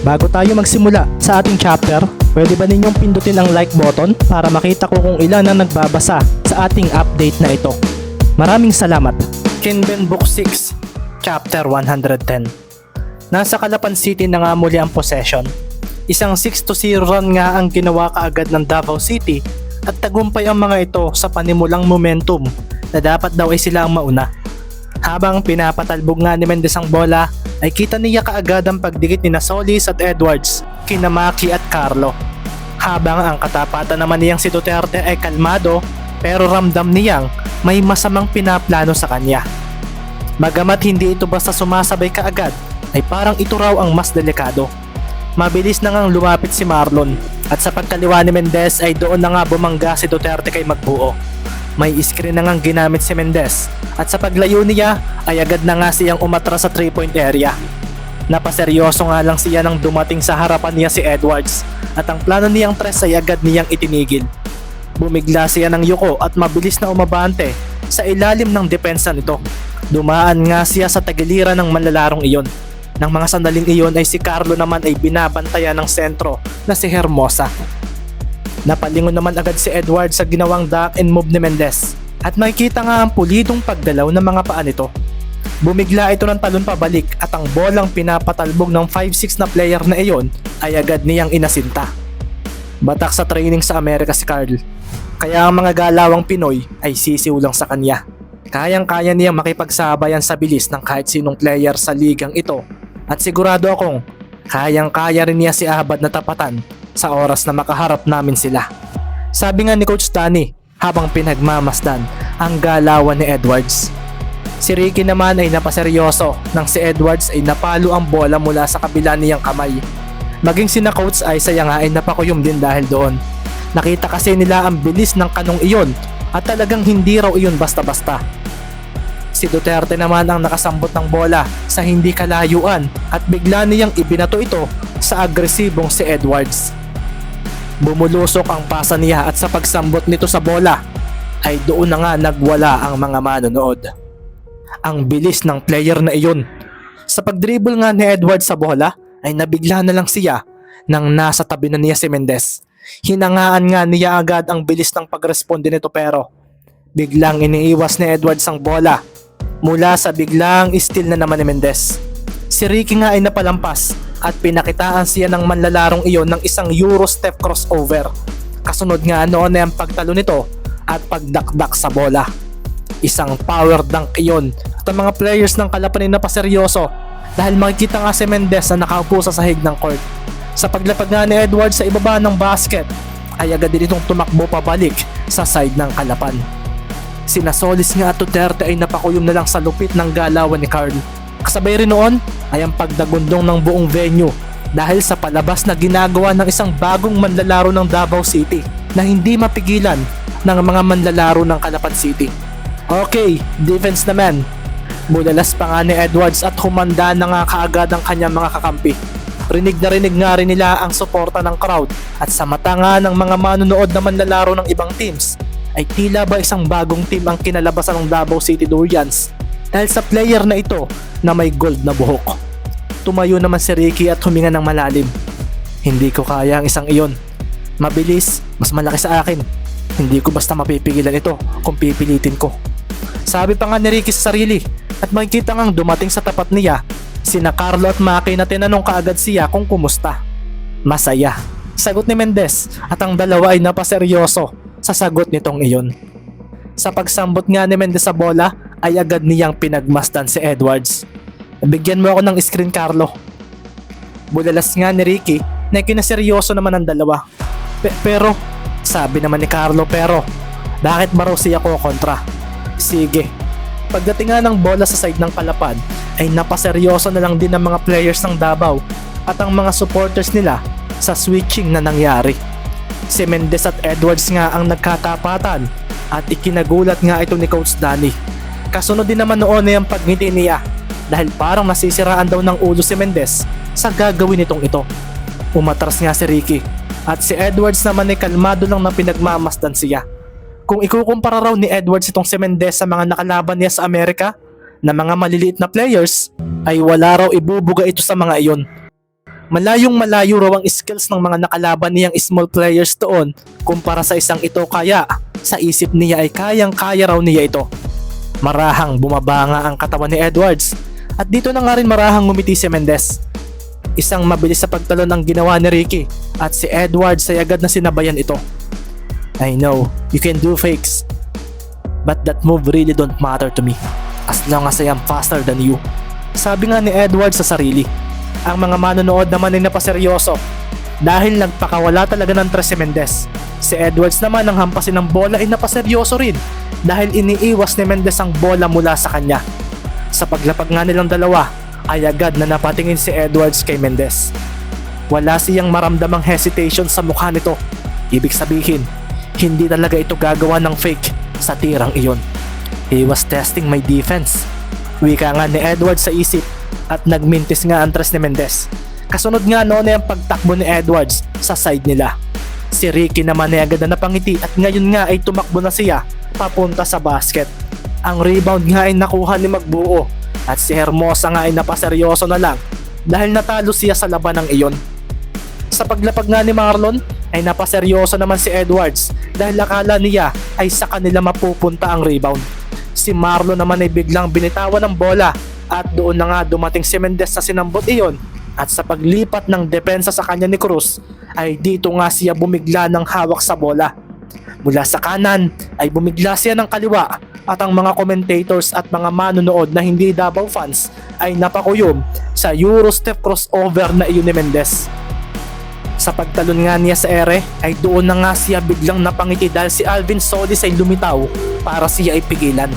Bago tayo magsimula sa ating chapter, pwede ba ninyong pindutin ang like button para makita ko kung ilan ang nagbabasa sa ating update na ito. Maraming salamat. Kinben Book 6, Chapter 110. Nasa Calapan City na nga muli ang possession. Isang 6-0 run nga ang ginawa kaagad ng Davao City at tagumpay ang mga ito sa panimulang momentum na dapat daw ay sila ang mauna. Habang pinapatalbog nga ni Mendez ang bola, ay kita niya kaagad ang pagdikit ni Solis at Edwards, kina Maki at Carlo. Habang ang katapatan naman niyang si Duterte ay kalmado, pero ramdam niyang may masamang pinaplano sa kanya. Bagamat hindi ito basta sumasabay kaagad, ay parang ito raw ang mas delikado. Mabilis na ngang lumapit si Marlon at sa pagkaliwa ni Mendez ay doon na nga bumangga si Duterte kay Magbuo. May screen na ngang ginamit si Mendez at sa paglayo niya ay agad na nga siyang umatras sa 3-point area. Napaseryoso nga lang siya nang dumating sa harapan niya si Edwards at ang plano niyang tres ay agad niyang itinigil. Bumigla siya ng yuko at mabilis na umabante sa ilalim ng depensa nito. Dumaan nga siya sa tagiliran ng manlalarong iyon. Nang mga sandaling iyon ay si Carlo naman ay binabantayan ng sentro na si Hermosa. Napalingon naman agad si Edwards sa ginawang duck and move ni Mendez at makikita nga ang pulitong pagdalaw ng mga paa nito. Bumigla ito ng talon pabalik at ang bolang pinapatalbog ng 5'6" na player na iyon ay agad niyang inasinta. Batak sa training sa Amerika si Carl, kaya ang mga galawang Pinoy ay sisiw lang sa kanya. Kayang-kaya niyang makipagsabayan sa bilis ng kahit sinong player sa ligang ito at sigurado akong kayang-kaya rin niya si Abad na tapatan sa oras na makaharap namin sila. Sabi nga ni Coach Danny habang pinagmamasdan ang galawan ni Edwards. Si Ricky naman ay napaseryoso nang si Edwards ay napalo ang bola mula sa kabila niyang kamay. Maging sina Coach ay saya nga ay napakuyom din dahil doon. Nakita kasi nila ang bilis ng kanong iyon at talagang hindi raw iyon basta-basta. Si Duterte naman ang nakasambot ng bola sa hindi kalayuan at bigla niyang ibinato ito sa agresibong si Edwards. Bumulusok ang pasa niya at sa pagsambot nito sa bola ay doon na nga nagwala ang mga manonood. Ang bilis ng player na iyon. Sa pagdribble nga ni Edwards sa bola ay nabigla na lang siya nang nasa tabi na niya si Mendez. Hinangaan nga niya agad ang bilis ng pagresponde nito pero biglang iniiwas ni Edwards ang bola mula sa biglang steal na naman ni Mendez. Si Ricky nga ay napalampas at pinakitaan siya ng manlalarong iyon ng isang Euro step crossover. Kasunod nga noon ay ang pagtalo nito at pagdakdak sa bola. Isang power dunk iyon at ang mga players ng Calapan ay napaseryoso dahil makikita nga si Mendez na nakaupo sa sahig ng court. Sa paglapag nga ni Edwards sa ibaba ng basket ay agad din itong tumakbo pabalik sa side ng Calapan. Sina Solis nga at Duterte ay napakuyom na lang sa lupit ng galawan ni Carl. Kasabay rin noon ay ang pagdagundong ng buong venue dahil sa palabas na ginagawa ng isang bagong manlalaro ng Davao City na hindi mapigilan ng mga manlalaro ng Calapan City. Okay, defense naman. Bulalas pa nga ni Edwards at humanda na nga kaagad ang kanyang mga kakampi. Rinig na rinig nga rin nila ang suporta ng crowd at sa mata nga ng mga manonood na manlalaro ng ibang teams ay tila ba isang bagong team ang kinalabasan ng Davao City Durians dahil sa player na ito na may gold na buhok. Tumayo naman si Ricky at huminga ng malalim. Hindi ko kaya ang isang iyon. Mabilis, mas malaki sa akin. Hindi ko basta mapipigilan ito kung pipilitin ko. Sabi pa nga ni Ricky sa sarili at makikita ngang dumating sa tapat niya sina Carlo at Maki na tinanong kaagad siya kung kumusta. Masaya, sagot ni Mendez at ang dalawa ay napaseryoso sa sagot nitong iyon. Sa pagsambot nga ni Mendez sa bola ay agad niyang pinagmasdan si Edwards. Bigyan mo ako ng screen, Carlo. Bulalas nga ni Ricky na kinaseryoso naman ang dalawa. Pero, sabi naman ni Carlo, pero bakit ba raw siya ko kontra? Sige. Pagdating nga ng bola sa side ng Calapan ay napaseryoso na lang din ang mga players ng Davao at ang mga supporters nila sa switching na nangyari. Si Mendez at Edwards nga ang nagkatapatan at ikinagulat nga ito ni Coach Danny. Kasunod din naman noon ay ang pagngiti niya dahil parang nasisiraan daw ng ulo si Mendez sa gagawin nitong ito. Umatras nga si Ricky at si Edwards naman ay kalmado lang na pinagmamasdan siya. Kung ikukumpara raw ni Edwards itong si Mendez sa mga nakalaban niya sa Amerika na mga maliliit na players, ay wala raw ibubuga ito sa mga iyon. Malayong malayo raw ang skills ng mga nakalaban niyang small players doon kumpara sa isang ito, kaya sa isip niya ay kayang-kaya raw niya ito. Marahang bumaba nga ang katawan ni Edwards at dito na nga rin marahang ngumiti si Mendez. Isang mabilis sa pagtalon ang ginawa ni Ricky at si Edwards ay agad na sinabayan ito. I know, you can do fakes, but that move really don't matter to me as long as I am faster than you. Sabi nga ni Edwards sa sarili. Ang mga manonood naman ay napaseryoso dahil nagpakawala talaga ng tres si Mendez. Si Edwards naman ang hampasin ng bola ay napaseryoso rin dahil iniiwas ni Mendez ang bola mula sa kanya. Sa paglapag nga nilang dalawa ay agad na napatingin si Edwards kay Mendez. Wala siyang maramdamang hesitation sa mukha nito. Ibig sabihin, hindi talaga ito gagawa ng fake sa tirang iyon. He was testing my defense. Wika nga ni Edwards sa isip at nagmintis nga ang tres ni Mendez. Kasunod nga noon ay ang pagtakbo ni Edwards sa side nila. Si Ricky naman ay agad na napangiti at ngayon nga ay tumakbo na siya papunta sa basket. Ang rebound nga ay nakuha ni Magbuo at si Hermosa nga ay napaseryoso na lang dahil natalo siya sa labanang iyon. Sa paglapag nga ni Marlon ay napaseryoso naman si Edwards dahil akala niya ay sa kanila mapupunta ang rebound. Si Marlon naman ay biglang binitawan ng bola at doon na nga dumating si Mendez sa sinambot iyon at sa paglipat ng depensa sa kanya ni Cruz ay dito nga siya bumigla ng hawak sa bola. Mula sa kanan ay bumigla siya ng kaliwa at ang mga commentators at mga manonood na hindi Davao fans ay napakuyom sa Eurostep crossover na iyon ni Mendez. Sa pagtalon nga niya sa ere ay doon na nga siya biglang napangiti dahil si Alvin Solis ay lumitaw para siya ay pigilan.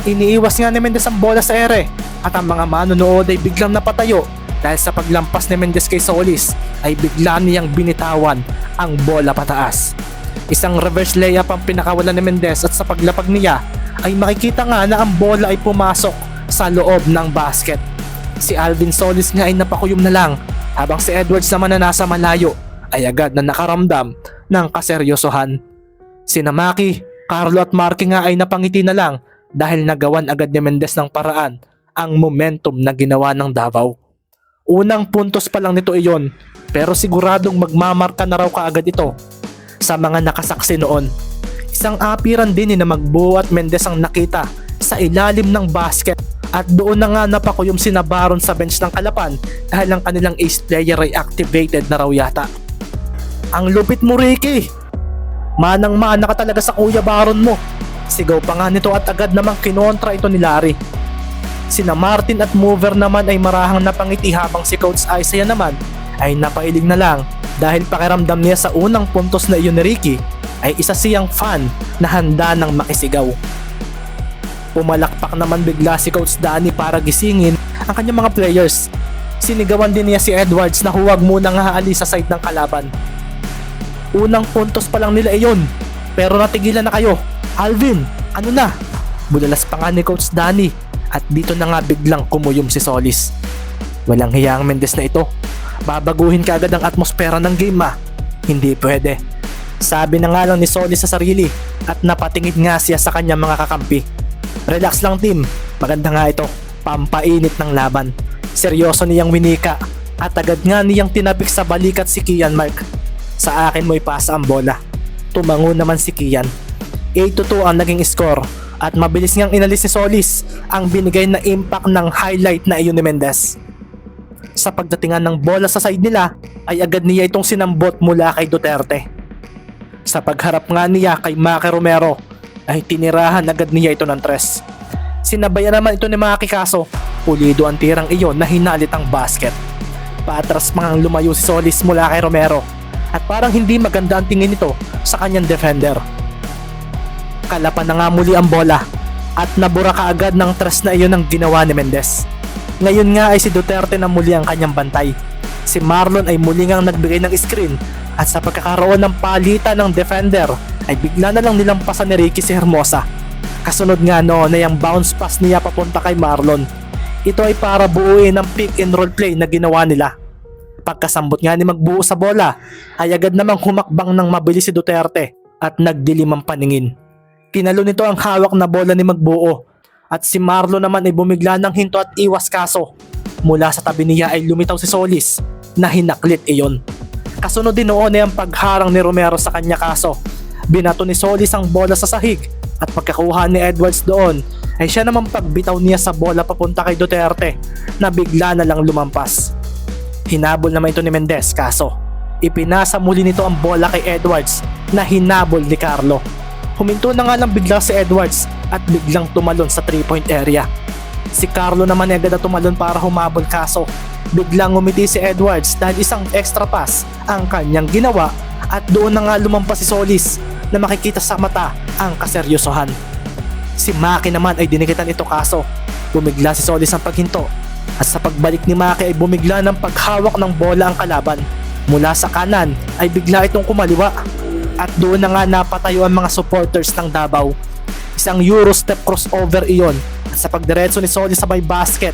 Iniiwas nga ni Mendez ang bola sa ere at ang mga manonood ay biglang napatayo dahil sa paglampas ni Mendez kay Solis ay bigla niyang binitawan ang bola pataas. Isang reverse layup ang pinakawalan ni Mendez at sa paglapag niya ay makikita nga na ang bola ay pumasok sa loob ng basket. Si Alvin Solis nga ay napakuyom na lang habang si Edwards naman na nasa malayo ay agad na nakaramdam ng kaseryosohan. Sina Maki, Carlo at Marky nga ay napangiti na lang dahil nagawan agad ni Mendez ng paraan ang momentum na ginawa ng Davao. Unang puntos pa lang nito iyon pero siguradong magmamarka na raw kaagad ito sa mga nakasaksi noon. Isang apiran din ni na Magbuo at Mendez ang nakita sa ilalim ng basket at doon na nga napakuyom si Baron sa bench ng Kalapan dahil ang kanilang ace player ay activated na raw yata. Ang lupit mo, Ricky! Manang-mana ka talaga sa Kuya Baron mo. Sigaw pa nga nito at agad namang kinontra ito ni Larry. Sina Martin at Mover naman ay marahang napangiti habang si Coach Isaiah naman ay napailing na lang dahil pakiramdam niya sa unang puntos na iyon ni Ricky ay isa siyang fan na handa ng makisigaw. Pumalakpak naman bigla si Coach Danny para gisingin ang kanyang mga players. Sinigawan din niya si Edwards na huwag munang haalis sa side ng kalaban. Unang puntos pa lang nila iyon pero natigilan na kayo. Alvin, ano na? Bulalas pa nga ni Coach Danny at dito na nga biglang kumuyom si Solis. Walang hiya ang Mendez na ito. Babaguhin ka agad ang atmosfera ng game Hindi pwede. Sabi na nga lang ni Solis sa sarili at napatingin nga siya sa kanyang mga kakampi. Relax lang team, maganda nga ito. Pampainit ng laban. Seryoso niyang winika at agad nga niyang tinapik sa balikat si Kian Mark. Sa akin mo ipasa ang bola. Tumango naman si Kian. 8-2 ang naging score at mabilis niyang inalis ni Solis ang binigay na impact ng highlight na iyon ni Mendez. Sa pagdatingan ng bola sa side nila ay agad niya itong sinambot mula kay Duterte. Sa pagharap nga niya kay Maki Romero ay tinirahan agad niya ito ng tres. Sinabayan naman ito ni Maki kaso pulido ang tirang iyon na hinalit ang basket. Paatras pa ngang lumayo si Solis mula kay Romero at parang hindi maganda ang tingin nito sa kanyang defender. Kalapan na nga muli ang bola at nabura kaagad ng tres na iyon ang ginawa ni Mendez. Ngayon nga ay si Duterte na muli ang kanyang bantay. Si Marlon ay muli ngang nagbigay ng screen at sa pagkakaroon ng palitan ng defender ay bigla na lang nilampasan ni Ricky si Hermosa. Kasunod nga noon ay ang bounce pass niya papunta kay Marlon. Ito ay para buuin ang pick and roll play na ginawa nila. Pagkasambot nga ni Magbuo sa bola ay agad namang humakbang ng mabilis si Duterte at nagdilim ang paningin. Kinalo nito ang hawak na bola ni Magbuo At si Marlo naman ay bumigla ng hinto at iwas kaso. Mula sa tabi niya ay lumitaw si Solis na hinaklit iyon. Kasunod din noon ay ang pagharang ni Romero sa kanya kaso. Binato ni Solis ang bola sa sahig at pagkakuha ni Edwards doon ay siya naman pagbitaw niya sa bola papunta kay Duterte na bigla na lang lumampas. Hinabol naman ito ni Mendez kaso ipinasa muli nito ang bola kay Edwards na hinabol ni Carlo. Huminto na nga lang bigla si Edwards at biglang tumalon sa 3-point area. Si Carlo naman ay agad na tumalon para humabol kaso biglang ngumiti si Edwards dahil isang extra pass ang kanyang ginawa at doon na nga lumampas si Solis na makikita sa mata ang kaseryosohan. Si Maki naman ay dinikitan ito kaso bumigla si Solis ang paghinto at sa pagbalik ni Maki ay bumigla ng paghawak ng bola ang kalaban. Mula sa kanan ay bigla itong kumaliwa at doon na nga napatayo ang mga supporters ng Davao. Isang Euro step crossover iyon at sa pagdiretso ni Solis sa may basket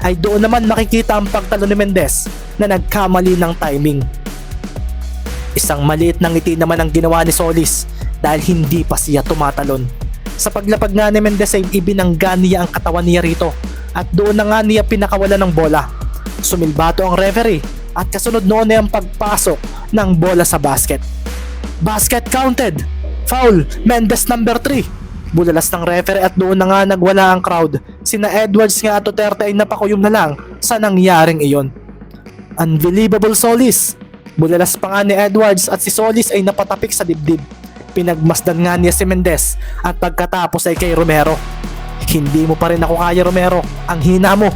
ay doon naman makikita ang pagtalo ni Mendez na nagkamali ng timing. Isang maliit na ngiti naman ang ginawa ni Solis dahil hindi pa siya tumatalon. Sa paglapag nga ni Mendez ay ibinangga niya ang katawan niya rito at doon na nga niya pinakawalan ng bola. Sumilbato ang referee at kasunod noon ay ang pagpasok ng bola sa basket. Basket counted! Foul! Mendez number 3! Bulalas ng referee at doon na nga nagwala ang crowd. Sina Edwards nga at Duterte ay napakuyom na lang sa nangyaring iyon. Unbelievable Solis! Bulalas pa nga ni Edwards at si Solis ay napatapik sa dibdib. Pinagmasdan nga niya si Mendez at pagkatapos ay kay Romero. Hindi mo pa rin ako kaya, Romero. Ang hina mo.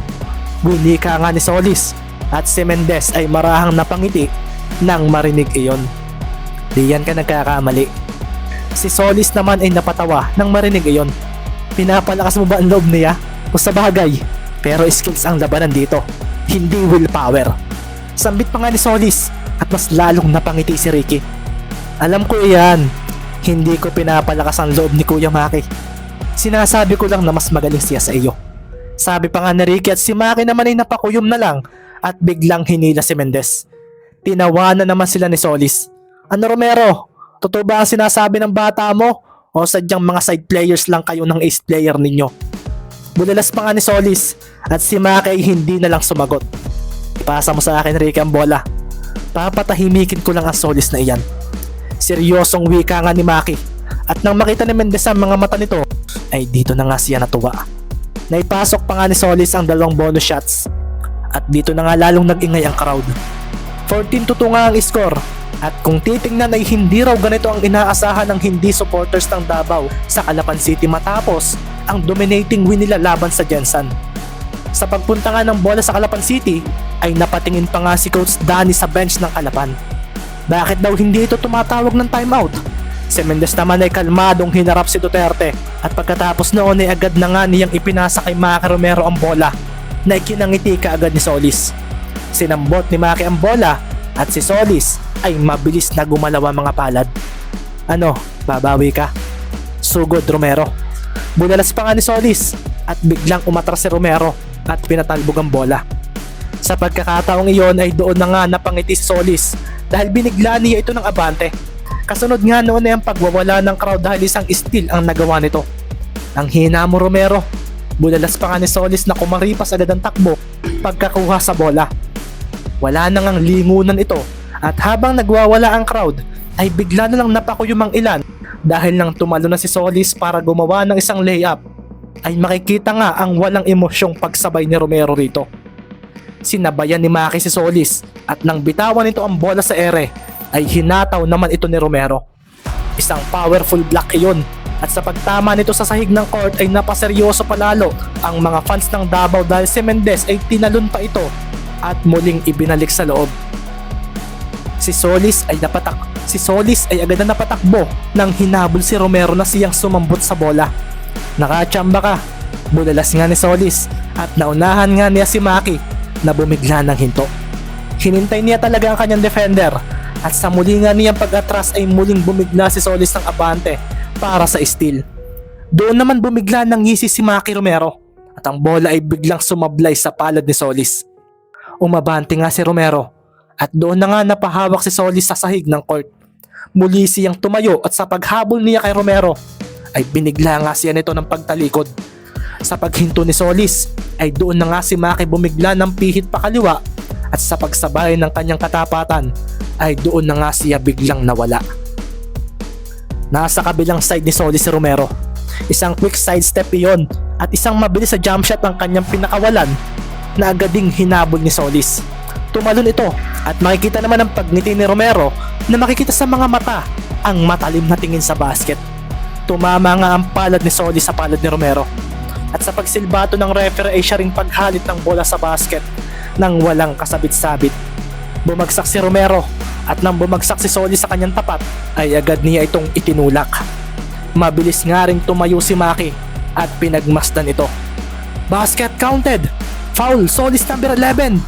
Winika nga ni Solis at si Mendez ay marahang napangiti nang marinig iyon. Diyan ka nagkakamali. Si Solis naman ay napatawa nang marinig iyon. Pinapalakas mo ba ang loob niya? O sa bagay, pero skills ang labanan dito, hindi willpower. Sambit pa nga ni Solis at mas lalong napangiti si Ricky. Alam ko iyan, hindi ko pinapalakas ang loob ni Kuya Maki. Sinasabi ko lang na mas magaling siya sa iyo. Sabi pa nga ni Ricky at si Maki naman ay napakuyom na lang at biglang hinila si Mendez. Tinawanan naman sila ni Solis. Ano, Romero? Totoo ba ang sinasabi ng bata mo? O sadyang mga side players lang kayo ng ace player ninyo? Bulalas pa nga ni Solis at si Maki ay hindi na lang sumagot. Ipasa mo sa akin, Ricky, ang bola. Papatahimikin ko lang ang Solis na iyan. Seryosong wika nga ni Maki at nang makita ni Mendez ang mga mata nito ay dito na nga siya natuwa. Naipasok pa nga ni Solis ang dalawang bonus shots at dito na nga lalong nag-ingay ang crowd. 14-2 nga ang score at kung titingnan ay hindi raw ganito ang inaasahan ng hindi supporters ng Davao sa Calapan City matapos ang dominating win nila laban sa Gensan. Sa pagpunta nga ng bola sa Calapan City ay napatingin pa nga si Coach Danny sa bench ng Calapan. Bakit daw hindi ito tumatawag ng timeout? Si Mendez naman ay kalmadong hinarap si Duterte at pagkatapos noon ay agad na nga niyang ipinasa kay Maki Romero ang bola na ikinangiti ka agad ni Solis. Sinambot ni Maki ang bola at si Solis ay mabilis na gumalaw ang mga palad. Ano, babawi ka? Sugod, Romero. Bulalas pa nga ni Solis at biglang umatras si Romero at pinatalbog ang bola. Sa pagkakataong iyon ay doon na nga napangiti si Solis dahil binigla niya ito ng abante. Kasunod nga noon ay ang pagwawala ng crowd dahil isang steal ang nagawa nito. Ang hina mo, Romero. Bulalas pa nga ni Solis na kumaripas agad ang takbo pagkakuha sa bola. Wala nang ang lingunan ito at habang nagwawala ang crowd ay bigla na lang napakuyom ang ilan dahil nang tumalo na si Solis para gumawa ng isang layup ay makikita nga ang walang emosyong pagsabay ni Romero rito. Sinabayan ni Maki si Solis at nang bitawan nito ang bola sa ere ay hinataw naman ito ni Romero. Isang powerful block iyon at sa pagtama nito sa sahig ng court ay napaseryoso palalo ang mga fans ng Davao dahil si Mendez ay tinalon pa ito at muling ibinalik sa loob. Si Solis ay agad na napatakbo nang hinabol si Romero na siyang sumambot sa bola. Nakachamba ka, bulalas nga ni Solis at naunahan nga niya si Maki na bumigla ng hinto. Hinintay niya talaga ang kanyang defender at sa muli nga niyang pag-atras ay muling bumigla si Solis ng abante para sa steal. Doon naman bumigla ng ngisi si Maki Romero at ang bola ay biglang sumablay sa palad ni Solis. Umabante nga si Romero at doon na nga napahawak si Solis sa sahig ng court. Muli siyang tumayo at sa paghabol niya kay Romero ay binigla nga siya nito ng pagtalikod. Sa paghinto ni Solis ay doon na nga si Maki bumigla ng pihit pakaliwa at sa pagsabay ng kanyang katapatan ay doon na nga siya biglang nawala. Nasa kabilang side ni Solis si Romero. Isang quick sidestep iyon at isang mabilis sa jump shot ang kanyang pinakawalan na agading hinabol ni Solis. Tumalon ito at makikita naman ang pagngiti ni Romero na makikita sa mga mata ang matalim na tingin sa basket. Tumama nga ang palad ni Solis sa palad ni Romero. At sa pagsilbato ng referee ay siya ring paghalit ng bola sa basket nang walang kasabit-sabit. Bumagsak si Romero at nang bumagsak si Solis sa kanyang tapat ay agad niya itong itinulak. Mabilis nga ring tumayo si Maki at pinagmasdan ito. Basket counted! Foul Solis number 11!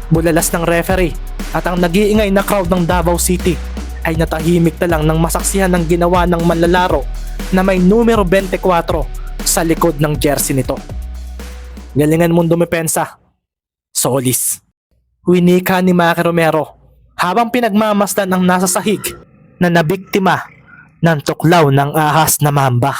Bulalas ng referee at ang nag-iingay na crowd ng Davao City ay natahimik na lang nang masaksihan ng ginawa ng manlalaro na may numero 24 sa likod ng jersey nito. Galingan mong dumepensa, Solis. Winika ni Maki Romero habang pinagmamasdan ang nasa sahig na nabiktima ng tuklaw ng ahas na mamba.